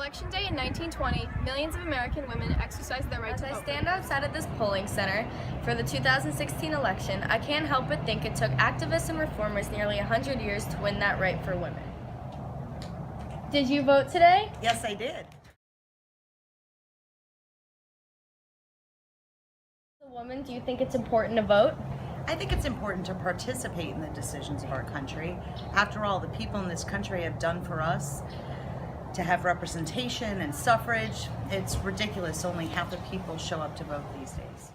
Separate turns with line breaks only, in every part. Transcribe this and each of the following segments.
Election day in 1920, millions of American women exercised their right to vote.
As I stand outside of this polling center for the 2016 election, I can't help but think it took activists and reformers nearly 100 years to win that right for women. Did you vote today?
Yes, I did.
As a woman, do you think it's important to vote?
I think it's important to participate in the decisions of our country. After all, the people in this country have done for us to have representation and suffrage. It's ridiculous only half the people show up to vote these days.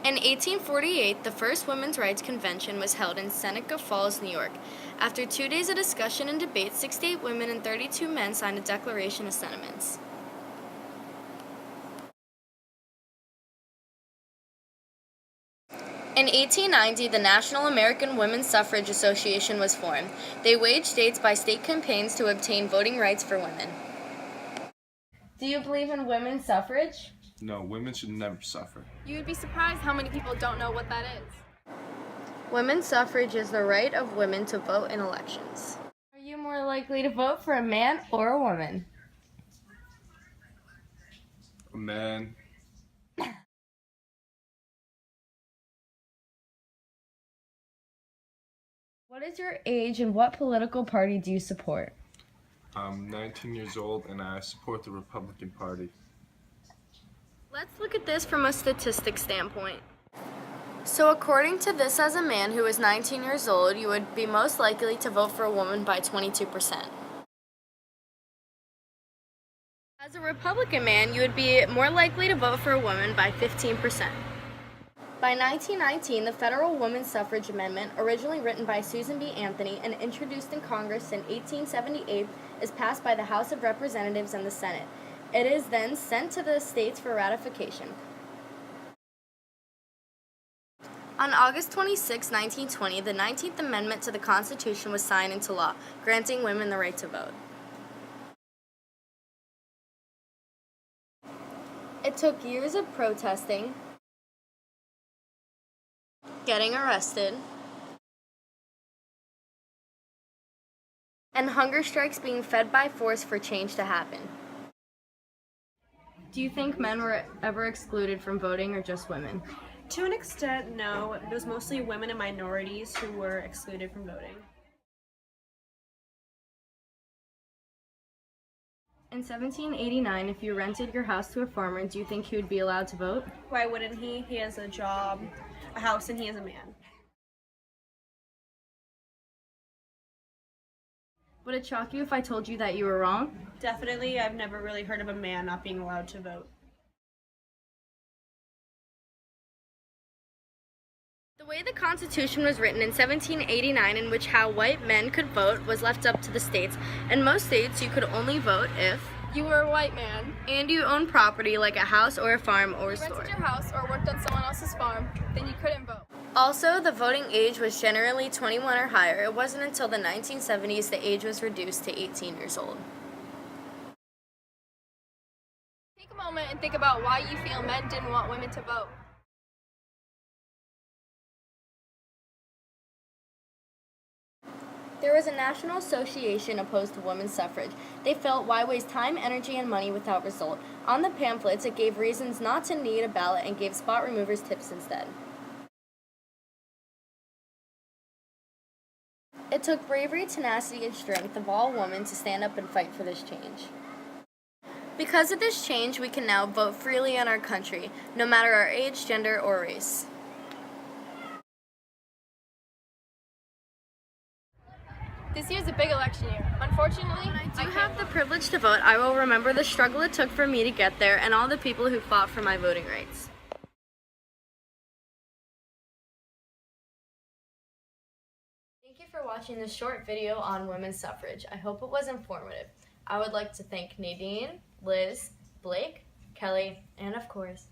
In 1848, the first Women's Rights Convention was held in Seneca Falls, New York. After 2 days of discussion and debate, 68 women and 32 men signed a Declaration of Sentiments. In 1890, the National American Women's Suffrage Association was formed. They waged state-by-state campaigns to obtain voting rights for women. Do you believe in women's suffrage?
No, women should never suffer.
You would be surprised how many people don't know what that is.
Women's suffrage is the right of women to vote in elections. Are you more likely to vote for a man or a woman?
A man.
What is your age and what political party do you support?
I'm 19 years old and I support the Republican Party.
Let's look at this from a statistics standpoint. So according to this, as a man who is 19 years old, you would be most likely to vote for a woman by 22%. As a Republican man, you would be more likely to vote for a woman by 15%. By 1919, the Federal Women's Suffrage Amendment, originally written by Susan B. Anthony and introduced in Congress in 1878, is passed by the House of Representatives and the Senate. It is then sent to the states for ratification. On August 26, 1920, the 19th Amendment to the Constitution was signed into law, granting women the right to vote. It took years of protesting, getting arrested, and hunger strikes being fed by force for change to happen. Do you think men were ever excluded from voting or just women?
To an extent, no. It was mostly women and minorities who were excluded from voting.
In 1789, if you rented your house to a farmer, do you think he would be allowed to vote?
Why wouldn't he? He has a job, a house, and he is a man.
Would it shock you if I told you that you were wrong?
Definitely, I've never really heard of a man not being allowed to vote.
The way the Constitution was written in 1789, in which how white men could vote, was left up to the states. In most states, you could only vote if
You were a white man.
and you owned property like a house or a farm or a
You
store.
rented your house or worked on someone else's farm, then you couldn't vote.
Also, the voting age was generally 21 or higher. It wasn't until the 1970s the age was reduced to 18 years old.
Take a moment and think about why you feel men didn't want women to vote.
There was a national association opposed to women's suffrage. They felt, why waste time, energy, and money without result? On the pamphlets, it gave reasons not to need a ballot and gave spot removers tips instead. It took bravery, tenacity, and strength of all women to stand up and fight for this change. Because of this change, we can now vote freely in our country, no matter our age, gender, or race.
This year's a big election year. Unfortunately,
I do have the privilege to vote. I will remember the struggle it took for me to get there and all the people who fought for my voting rights. Thank you for watching this short video on women's suffrage. I hope it was informative. I would like to thank Nadine, Liz, Blake, Kelly, and of course,